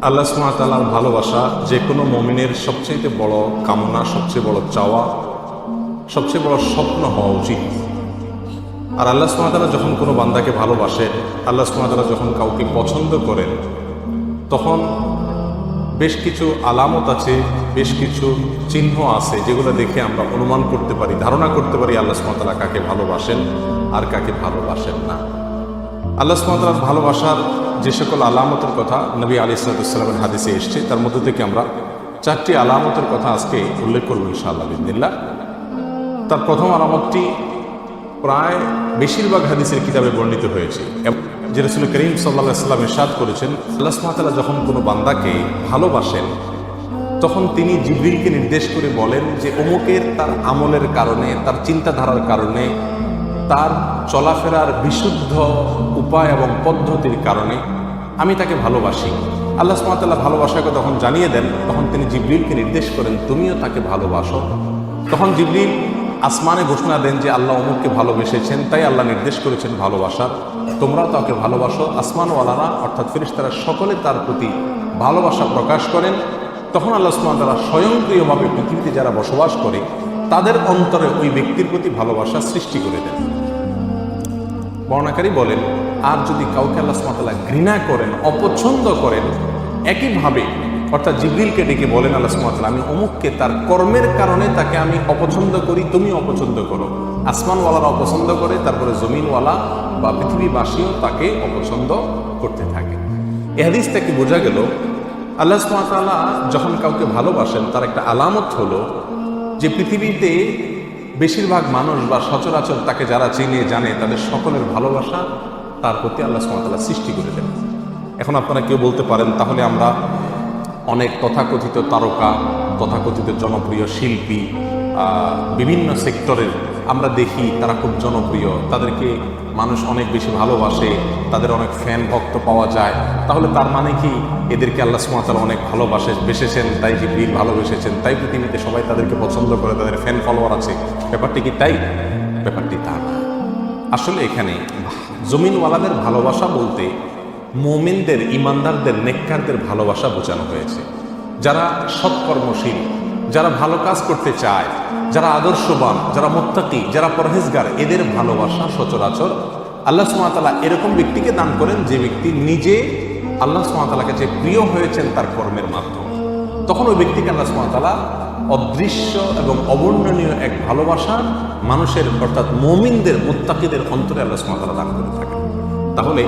আল্লাহ সুবহানাহু ওয়া তাআলার ভালোবাসা যে কোনো মুমিনের সবচেয়ে বড় কামনা, সবচেয়ে বড় চাওয়া, সবচেয়ে বড় স্বপ্ন হওয়া উচিত। আর আল্লাহ সুবহানাহু ওয়া তাআলা যখন কোনো বান্দাকে ভালোবাসেন, আল্লাহ সুবহানাহু ওয়া তাআলা যখন কাউকে পছন্দ করেন, তখন বেশ কিছু আলামত আছে, বেশ কিছু চিহ্ন আছে যেগুলো দেখে আমরা অনুমান করতে পারি, ধারণা করতে পারি আল্লাহ সুবহানাহু ওয়া তাআলা কাকে ভালোবাসেন আর কাকে ভালোবাসেন না। আল্লাহ সুবহানাহু ওয়া তাআলার ভালোবাসার যে সকল আলামতের কথা নবী আলাইহিস সালামের হাদিসে এসছে, তার মধ্যে থেকে আমরা 4টি আলামতের কথা আজকে উল্লেখ করব ইনশাআল্লাহ বিইذنিল্লাহ। তার প্রথম আলামতটি প্রায় বেশিরভাগ হাদিসের কিতাবে বর্ণিত হয়েছে, যে রাসূল করিম সাল্লাল্লাহু আলাইহি ওয়াসাল্লাম ইরশাদ করেছেন, আল্লাহ সুবহানাহু ওয়া তাআলা যখন কোনো বান্দাকে ভালোবাসেন তখন তিনি জিবরিলকে নির্দেশ করে বলেন যে অমুকের তার আমলের কারণে, তার চিন্তাধারার কারণে, তার চলাফেরার বিশুদ্ধ উপায় এবং পদ্ধতির কারণে আমি তাকে ভালোবাসি। আল্লাহ সুবহানাহু ওয়া তাআলা ভালোবাসাকে তখন জানিয়ে দেন, তখন তিনি জিবরিলকে নির্দেশ করেন তুমিও তাকে ভালোবাসো। তখন জিবরিল আসমানে ঘোষণা দেন যে আল্লাহ অমুককে ভালোবেসেছেন, তাই আল্লাহ নির্দেশ করেছেন ভালোবাসার, তোমরাও তাকে ভালোবাসো। আসমানওয়ালারা অর্থাৎ ফেরেশতারা সকলে তার প্রতি ভালোবাসা প্রকাশ করেন। তখন আল্লাহ সুবহানাহু ওয়া তাআলা স্বয়ংক্রিয়ভাবে পৃথিবীতে যারা বসবাস করে তাদের অন্তরে ওই ব্যক্তির প্রতি ভালোবাসা সৃষ্টি করে দেন। বর্ণাকারী বলেন, আর যদি কাউকে আল্লাহ সুবহানাহু ওয়া তাআলা ঘৃণা করেন, অপছন্দ করেন, একইভাবে অর্থাৎ জিবরিলকে ডেকে বলেন আল্লাহ সুবহানাহু ওয়া তাআলা আমি অমুককে তার কর্মের কারণে তাকে আমি অপছন্দ করি, তুমি অপছন্দ করো। আসমানওয়ালারা অপছন্দ করে, তারপরে জমিনওয়ালা বা পৃথিবীবাসীও তাকে অপছন্দ করতে থাকে। এই হাদিস থেকে বোঝা গেল আল্লাহ সুবহানাহু ওয়া তাআলা যখন কাউকে ভালোবাসেন তার একটা আলামত হলো যে পৃথিবীতে বেশিরভাগ মানুষ বা সচরাচর তাকে যারা চিনে জানে তাদের সকলের ভালোবাসা তার প্রতি আল্লাহ সুবহানাহু ওয়া তাআলা সৃষ্টি করে দেন। এখন আপনারা কেউ বলতে পারেন, তাহলে আমরা অনেক তথাকথিত তারকা, তথাকথিত জনপ্রিয় শিল্পী, বিভিন্ন সেক্টরের আমরা দেখি তারা খুব জনপ্রিয়, তাদেরকে মানুষ অনেক বেশি ভালোবাসে, তাদের অনেক ফ্যান ভক্ত পাওয়া যায়, তাহলে তার মানে কি এদেরকে আল্লাহ সুবহানাহু ওয়া তাআলা অনেক বেসেছেন, তাই জিবরিল ভালোবেসেছেন, তাই পৃথিবীতে সবাই তাদেরকে পছন্দ করে, তাদের ফ্যান ফলোয়ার আছে? ব্যাপারটি কি তাই? ব্যাপারটি তা না। আসলে এখানে জমিনওয়ালাদের ভালোবাসা বলতে মুমিনদের, ইমানদারদের, নেককারদের ভালোবাসা বোঝানো হয়েছে। যারা সৎকর্মশীল, যারা ভালো কাজ করতে চায়, যারা আদর্শবান, যারা মুত্তাকি, যারা পরহেজগার, এদের ভালোবাসা সচরাচর আল্লাহ সুবহানাহু ওয়া তাআলা এরকম ব্যক্তিকে দান করেন যে ব্যক্তি নিজে আল্লাহ সুবহানাহু ওয়া তাআলার কাছে প্রিয় হয়েছেন তার কর্মের মাধ্যমে। তখন ওই ব্যক্তিকে আল্লাহ সুবহানাহু ওয়া তাআলা অদৃশ্য এবং অবর্ণনীয় এক ভালোবাসা মানুষের অর্থাৎ মুমিনদের, মুত্তাকিদের অন্তরে আল্লাহ সুবহানাহু ওয়া তাআলা দান করে থাকেন। তাহলে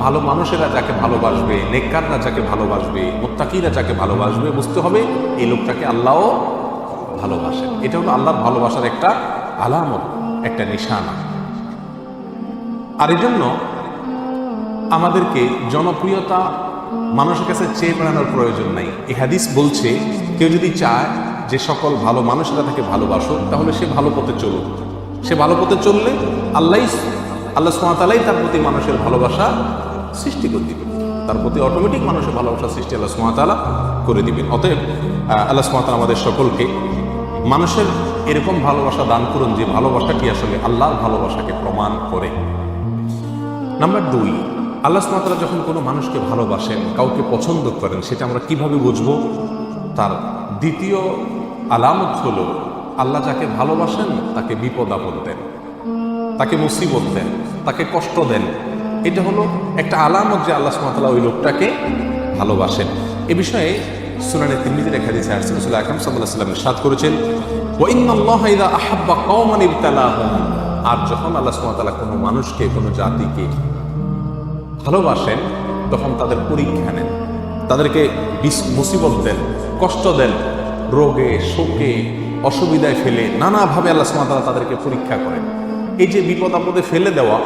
ভালো মানুষেরা যাকে ভালোবাসবে, নেককাররা যাকে ভালোবাসবে, মুত্তাকিরা যাকে ভালোবাসবে, বুঝতে হবে এই লোকটাকে আল্লাহও ভালোবাসেন। এটা হলো আল্লাহর ভালোবাসার একটা আলামত, একটা নিশানা। আর এই জন্য আমাদেরকে জনপ্রিয়তা মানুষের কাছে চেয়ে বেড়ানোর প্রয়োজন নাই। এই হাদিস বলছে কেউ যদি চায় যে সকল ভালো মানুষেরা তাকে ভালোবাসুক, তাহলে সে ভালো পথে চলুক। সে ভালো পথে চললে আল্লাহ সুবহানাহু ওয়া তাআলাই তার প্রতি মানুষের ভালোবাসা সৃষ্টি করে দিবেন, তার প্রতি অটোমেটিক মানুষের ভালোবাসা সৃষ্টি আল্লাহ সুবহানাহু ওয়া তাআলা করে দিবেন। অতএব আল্লাহ সুবহানাহু ওয়া তাআলা আমাদের সকলকে মানুষের এরকম ভালোবাসা দান করুন যে ভালোবাসাটি আসলে আল্লাহর ভালোবাসাকে প্রমাণ করে। নাম্বার 2, আল্লাহ সুবহানাহু ওয়া তাআলা যখন কোনো মানুষকে ভালোবাসেন, কাউকে পছন্দ করেন, সেটা আমরা কিভাবে বুঝবো? তার দ্বিতীয় আলামত হলো আল্লাহ যাকে ভালোবাসেন তাকে বিপদ আপদ দেন, তাকে মুসিবত দেন, তাকে কষ্ট দেন। এটা হলো একটা আলামত যে আল্লাহ সুবহানাহু ওয়া তাআলা ওই লোকটাকে ভালোবাসেন। এ বিষয়ে সুনানে তিরমিজির এক হাদিসে আসছে, রাসূল আকরাম সাল্লাল্লাহু আলাইহি ওয়াসাল্লাম ইরশাদ করেছেন, ওয়া ইন্নাল্লাহা ইযা আহাব্বা কওমান ইবতালাহুম। আর যখন আল্লাহ সুবহানাহু ওয়া তাআলা কোনো মানুষকে, কোনো জাতিকে ভালোবাসেন তখন তাদের পরীক্ষা নেন, তাদেরকে মুসিবত দেন, কষ্ট দেন, রোগে, শোকে, অসুবিধায় ফেলে নানাভাবে আল্লাহ সুবহানাহু ওয়া তাআলা তাদেরকে পরীক্ষা করেন। এই যে বিপদ আপদে ফেলে দেওয়া,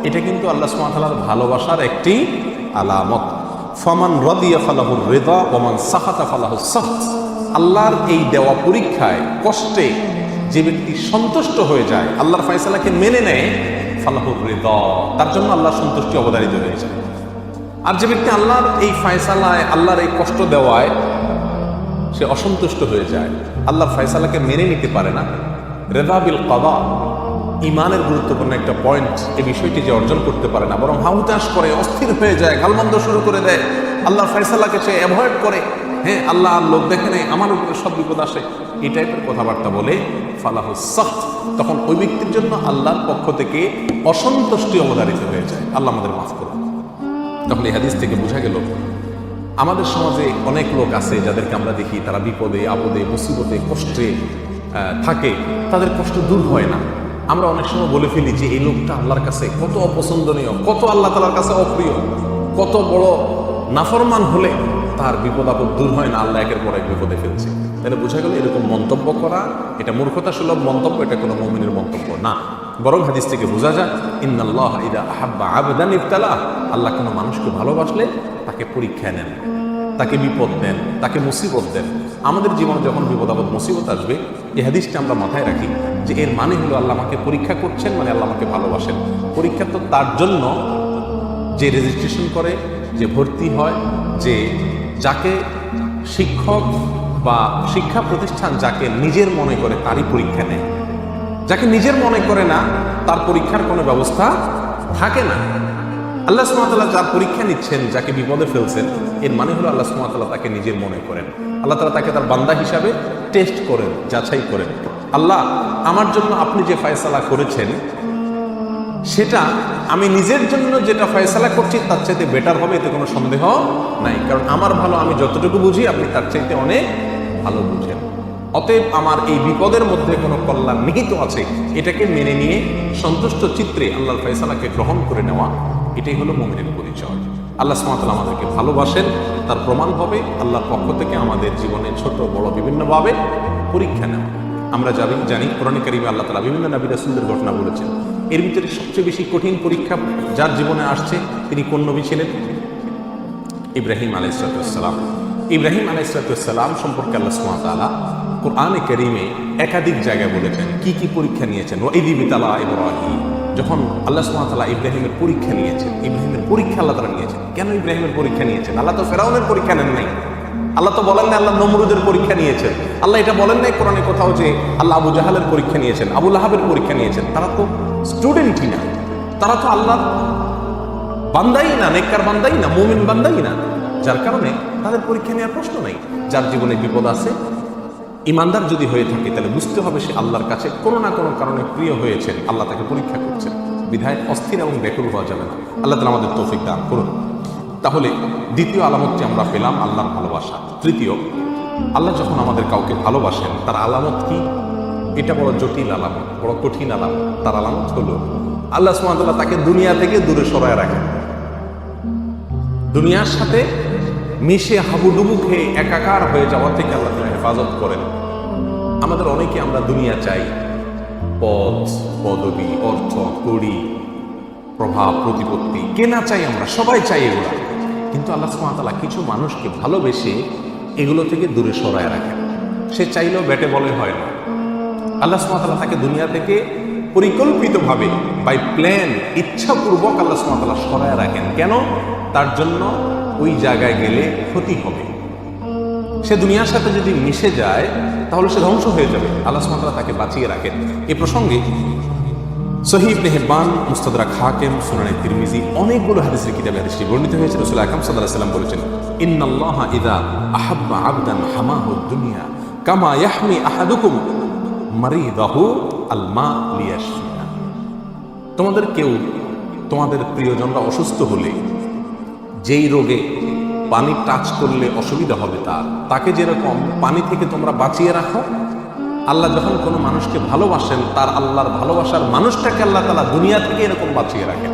এটা কিন্তু আল্লাহ সুবহানাহু ওয়া তাআলার ভালোবাসার একটি আলামত। ফামান রাদিয়া ফালাহুর রিদা ওয়া মান সাখাতা ফালাহুস সাখত। আল্লাহর এই দেওয়া পরীক্ষায়, কষ্টে যে ব্যক্তি সন্তুষ্ট হয়ে যায়, আল্লাহর ফয়সালাকে মেনে নেয়, ফালাহুর রিদা, তার জন্য আল্লাহর সন্তুষ্টি অবধারিত হয়ে যায়। আর যে ব্যক্তি আল্লাহর এই ফয়সালায়, আল্লাহর এই কষ্ট দেওয়ায় সে অসন্তুষ্ট হয়ে যায়, আল্লাহর ফয়সালাকে মেনে নিতে পারে না, রিদা বিল কাদা, ইমানের গুরুত্বপূর্ণ একটা পয়েন্ট, এই বিষয়টি যে অর্জন করতে পারে না, বরং হাউতাস করে, অস্থির হয়ে যায়, গালমন্দ শুরু করে দেয়, আল্লাহর ফয়সালাকে সে অ্যাভয়েড করে, হ্যাঁ আল্লাহ লোক দেখে নেই, আমার উপরে সব বিপদ আসে, এই টাইপের কথাবার্তা বলে ফালাহু সাখত, তখন ওই ব্যক্তির জন্য আল্লাহর পক্ষ থেকে অসন্তুষ্টি অবধারিত হয়ে যায়। আল্লাহ আমাদের মাফ করুন। তখন এই হাদিস থেকে বোঝা গেল আমাদের সমাজে অনেক লোক আছে যাদেরকে আমরা দেখি তারা বিপদে আপদে মুসিবতে কষ্টে থাকে, তাদের কষ্ট দূর হয় না। আমরা অনেক সময় বলে ফেলি যে এই লোকটা আল্লাহর কাছে কত অপছন্দনীয়, কত আল্লাহ তাআলার কাছে অপ্রিয়, কত বড় নাফরমান হলে তার বিপদ আপদ দূর হয় না, আল্লাহ একের পর এক বিপদে ফেলছে। তাহলে বোঝা গেল এরকম মন্তব্য করা এটা মূর্খতা সুলভ মন্তব্য, এটা কোনো মুমিনের মন্তব্য না। বরং হাদিস থেকে বোঝা যায় ইন্নাল্লাহ ইযা আহাব্বা আবদান ইবতালা, আল্লাহ কোনো মানুষকে ভালোবাসলে তাকে পরীক্ষা নেন, তাকে বিপদ দেন, তাকে মুসিবত দেন। আমাদের জীবনে যখন বিপদ আপদ মুসিবত আসবে, এই হাদিসটা আমরা মাথায় রাখি যে এর মানে হলো আল্লাহ আমাকে পরীক্ষা করছেন, মানে আল্লাহ আমাকে ভালোবাসেন। পরীক্ষা তো তার জন্য যে রেজিস্ট্রেশন করে, যে ভর্তি হয়, যে যাকে শিক্ষক বা শিক্ষা প্রতিষ্ঠান যাকে নিজের মনে করে তারই পরীক্ষা নেয়। যাকে নিজের মনে করে না তার পরীক্ষার কোনো ব্যবস্থা থাকে না। আল্লাহ সুবহানাহু ওয়া তাআলা যার পরীক্ষা নিচ্ছেন, যাকে বিপদে ফেলছেন, এর মানে হলো আল্লাহ সুবহানাহু ওয়া তাআলা তাকে নিজের মনে করেন। আল্লাহ তাআলা তাকে তার বান্দা হিসাবে টেস্ট করেন, যাচাই করেন। আল্লাহ আমার জন্য আপনি যে ফয়সালা করেছেন সেটা আমি নিজের জন্য যেটা ফয়সালা করছি তার চাইতে বেটার হবে, এতে কোনো সন্দেহ নাই। কারণ আমার ভালো আমি যতটুকু বুঝি আপনি তার চাইতে অনেক ভালো বুঝেন। অতএব আমার এই বিপদের মধ্যে কোনো কল্যাণ নিহিত আছে, এটাকে মেনে নিয়ে সন্তুষ্ট চিত্রে আল্লাহর ফয়সালাকে গ্রহণ করে নেওয়া, এটাই হলো মুমিনের পরিচয়। আল্লাহ সুবহানাহু ওয়া তাআলা আমাদেরকে ভালোবাসেন, তার প্রমাণ হবে আল্লাহর পক্ষ থেকে আমাদের জীবনে ছোট বড় বিভিন্নভাবে পরীক্ষা নেওয়া। আমরা জানি কোরআনে কারিমে আল্লাহ তাআলা বিভিন্ন নবী রাসূলদের ঘটনা বলেছেন। এর ভিতরে সবচেয়ে বেশি কঠিন পরীক্ষা যার জীবনে আসছে তিনি কোন নবী ছিলেন? ইব্রাহিম আলাইহিস সালাম। ইব্রাহিম আলাইহিস সালাম সম্পর্কে আল্লাহ সুবহানাহু ওয়া তাআলা কোরআনে কারিমে একাধিক জায়গায় বলেছেন কি কি পরীক্ষা নিয়েছেন। ওয়াইদ ইবতালা ইব্রাহিম, যখন আল্লাহ সুবহানাহু ওয়া তাআলা ইব্রাহিমের পরীক্ষা নিয়েছেন, ইব্রাহিমের পরীক্ষা আল্লাহ তাআলা নিয়েছেন। কেন ইব্রাহিমের পরীক্ষা নিয়েছেন? আল্লাহ তো ফেরাউনের পরীক্ষা নেন নাই, আল্লাহ তো বলেন না আল্লাহ নমরুদের পরীক্ষা নিয়েছেন, আল্লাহ এটা বলেন নাই কোরআনে কোথাও যে আল্লাহ আবু জাহালের পরীক্ষা নিয়েছেন, আবু লাহাবের পরীক্ষা নিয়েছেন। তারা তো স্টুডেন্টই না, তারা তো আল্লাহর বান্দাই না, নেককার বান্দাই না, মুমিন বান্দাই না, যার কারণে তাদের পরীক্ষা নেওয়ার প্রশ্ন নাই। যার জীবনে বিপদ আছে, ইমানদার যদি হয়ে থাকে তাহলে বুঝতে হবে সে আল্লাহর কাছে কোনো না কোনো কারণে প্রিয় হয়েছেন, আল্লাহ তাকে পরীক্ষা করছেন। বিধায় অস্থির এবং ব্যাকুল হওয়া যাবে না। আল্লাহ তাআলা আমাদের তৌফিক দান করুন। তাহলে দ্বিতীয় আলামতটি আমরা পেলাম আল্লাহর ভালোবাসা। তৃতীয়, আল্লাহ যখন আমাদের কাউকে ভালোবাসেন তার আলামত কি? এটা বড় জটিল আলামত, বড় কঠিন আলামত। তার আলামত হলো আল্লাহ সুবহানাহু ওয়া তাআলা তাকে দুনিয়া থেকে দূরে সরায় রাখেন, দুনিয়ার সাথে মিশে হাবুডুবু খেয়ে একাকার হয়ে যাওয়া থেকে আল্লাহ তাআলা হেফাজত করেন। আমাদের অনেকে আমরা দুনিয়া চাই, পদ পদবি অর্থ কড়ি প্রভাব প্রতিপত্তি, কেনা চাই, আমরা সবাই চাই এগুলো। কিন্তু আল্লাহ সুবহানাহু ওয়া তাআলা কিছু মানুষকে ভালোবেসে এগুলো থেকে দূরে সরায় রাখেন। সে চাইলেও ব্যাটে বলে হয় না। আল্লাহ সুবহানাহু ওয়া তাআলা তাকে দুনিয়া থেকে পরিকল্পিতভাবে বাই প্ল্যান ইচ্ছাপূর্বক আল্লাহ সুবহানাহু ওয়া তাআলা সরায় রাখেন। কেন? তার জন্য ওই জায়গায় গেলে ক্ষতি হবে। সে দুনিয়ার সাথে যদি মিশে যায় তাহলে সে ধ্বংস হয়ে যাবে। আল্লাহ সুবহানাহু ওয়া তাআলা তাকে বাঁচিয়ে রাখেন। এই প্রসঙ্গে সহিহ ইবনে হিব্বান, মুস্তাদরাক হাকিম, সুনানে তিরমিজি অনেকগুলো হাদিসের কিতাবে হাদিসটি বর্ণিত হয়েছে। রাসূল আকরাম সাল্লাল্লাহু আলাইহি ওয়াসাল্লাম বলেছেন, ইন্নাল্লাহা ইযা আহাব্বা আবদান হামাহু দুনিয়া কামা ইয়াহমি আহাদুকুম মারিদাহু আল মা লিয়াশফিয়া। তোমাদের কেউ তোমাদের প্রিয়জনরা অসুস্থ হলে যেই রোগে পানি টাচ করলে অসুবিধা হবে তাকে যেরকম পানি থেকে তোমরা বাঁচিয়ে রাখো, আল্লাহ যখন কোনো মানুষকে ভালোবাসেন তার আল্লাহর ভালোবাসার মানুষটাকে আল্লাহ তাআলা দুনিয়া থেকে এরকম বাঁচিয়ে রাখেন।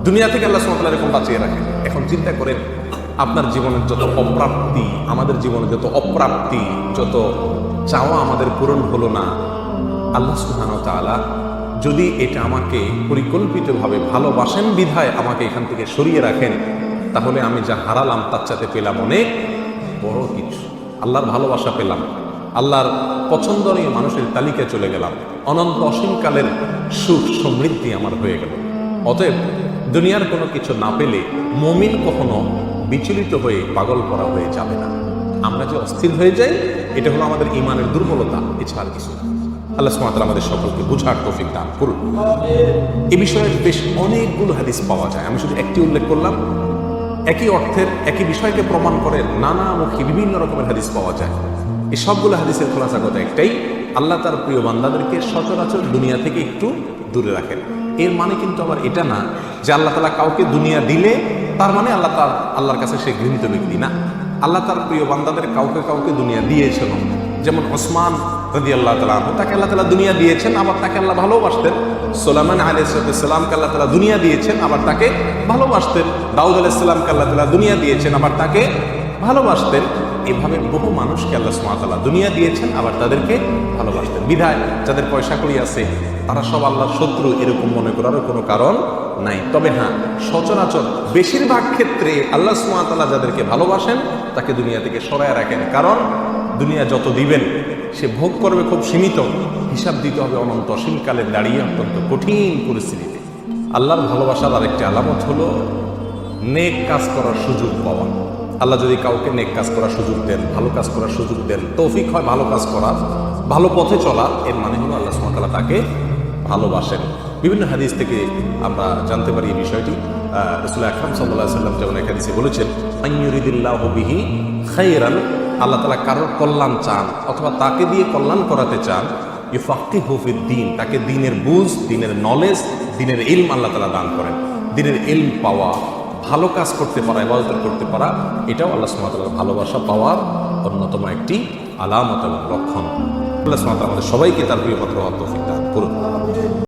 দুনিয়া থেকে আল্লাহ সুবহানাহু ওয়া তাআলা এরকম বাঁচিয়ে রাখেন। এখন চিন্তা করেন আপনার জীবনের যত অপ্রাপ্তি, আমাদের জীবনে যত অপ্রাপ্তি, যত চাওয়া আমাদের পূরণ হলো না, আল্লাহ সুবহানাহু ওয়া তাআলা যদি এটা আমাকে পরিকল্পিতভাবে ভালোবাসেন বিধায় আমাকে এখান থেকে সরিয়ে রাখেন, তাহলে আমি যা হারালাম তার চাইতে পেলাম অনেক বড় কিছু। আল্লাহর ভালোবাসা পেলাম, আল্লাহর পছন্দনীয় মানুষের তালিকায় চলে গেলাম, অনন্ত অসীমকালের সুখ সমৃদ্ধি আমার হয়ে গেল। অতএব দুনিয়ার কোনো কিছু না পেলে মুমিন কখনো বিচলিত হয়ে পাগল করা হয়ে যাবে না। আমরা যে অস্থির হয়ে যাই এটা হলো আমাদের ঈমানের দুর্বলতা, এছাড়া কিছু না। আল্লাহ সুবহানাহু ওয়া তাআলা আমাদের সকলকে বুঝার তৌফিক দান করুন। এ বিষয়ে বেশ অনেকগুলো হাদিস পাওয়া যায়, আমি শুধু একটি উল্লেখ করলাম। একই অর্থের একই বিষয়কে প্রমাণ করে নানামুখী বিভিন্ন রকমের হাদিস পাওয়া যায়। এই সবগুলো হাদিসের খোলাসাগত একটাই, আল্লাহ তার প্রিয় বান্দাদেরকে সচরাচর দুনিয়া থেকে একটু দূরে রাখেন। এর মানে কিন্তু আবার এটা না যে আল্লাহ তাআলা কাউকে দুনিয়া দিলে তার মানে আল্লাহর কাছে সে ঘৃণিত ব্যক্তি না। আল্লাহ তার প্রিয় বান্দাদের কাউকে কাউকে দুনিয়া দিয়েছেন। যেমন ওসমান রাদিয়াল্লাহু তাআলা আনহু, তাকে আল্লাহ তাআলা দুনিয়া দিয়েছেন, আবার তাকে আল্লাহ ভালোবাসতেন। সুলাইমান আলাইহিস সালামকে আল্লাহ তাআলা দুনিয়া দিয়েছেন, আবার তাকে ভালোবাসতেন। দাউদ আলাইহিস সালামকে আল্লাহ তাআলা দুনিয়া দিয়েছেন, আবার তাকে ভালোবাসতেন। এভাবে বহু মানুষকে আল্লাহ সুবহানাহু ওয়া তাআলা দুনিয়া দিয়েছেন, আবার তাদেরকে ভালোবাসতেন। বিধায় যাদের পয়সা কড়ি আছে তারা সব আল্লাহর শত্রু এরকম মনে করারও কোনো কারণ নাই। তবে হ্যাঁ, সচরাচর বেশিরভাগ ক্ষেত্রে আল্লাহ সুবহানাহু ওয়া তাআলা যাদেরকে ভালোবাসেন তাকে দুনিয়া থেকে সরায় রাখেন। কারণ দুনিয়া যত দিবেন সে ভোগ করবে খুব সীমিত, হিসাব দিতে হবে অনন্ত অসীমকালে দাঁড়িয়ে অত্যন্ত কঠিন পরিস্থিতিতে। আল্লাহর ভালোবাসার আরেকটি আলামত হলো নেক কাজ করার সুযোগ পাওয়া। আল্লাহ যদি কাউকে নেক কাজ করার সুযোগ দেন, ভালো কাজ করার সুযোগ দেন, তৌফিক হয় ভালো কাজ করার, ভালো পথে চলার, এর মানে হলো আল্লাহ সুবহানাহু ওয়া তাআলা তাকে ভালোবাসেন। বিভিন্ন হাদিস থেকে আমরা জানতে পারি এই বিষয়টি। রাসূল আকরাম সাল্লাল্লাহু আলাইহি ওয়াসাল্লাম যেমন এক হাদিসে বলেছেন, আইয়ুরিদিল্লাহু বিহি খায়রান, আল্লাহ তাআলা কারোর কল্যাণ চান অথবা তাকে দিয়ে কল্যাণ করাতে চান, ইউফাক্কিহু ফিদ-দীন, তাকে দ্বীনের বুঝ, দ্বীনের নলেজ, দ্বীনের ইলম আল্লাহ তাআলা দান করেন। দ্বীনের ইলম পাওয়া, ভালো কাজ করতে পারা, ইবাদত করতে পারা, এটাও আল্লাহ সুবহানাহু ওয়া তাআলার ভালোবাসা পাওয়ার অন্যতম একটি আলামত এবং লক্ষণ। আল্লাহ সুবহানাহু ওয়া তাআলা আমাদের সবাইকে তার প্রিয় পাত্র হওয়ার তৌফিক দান করুন।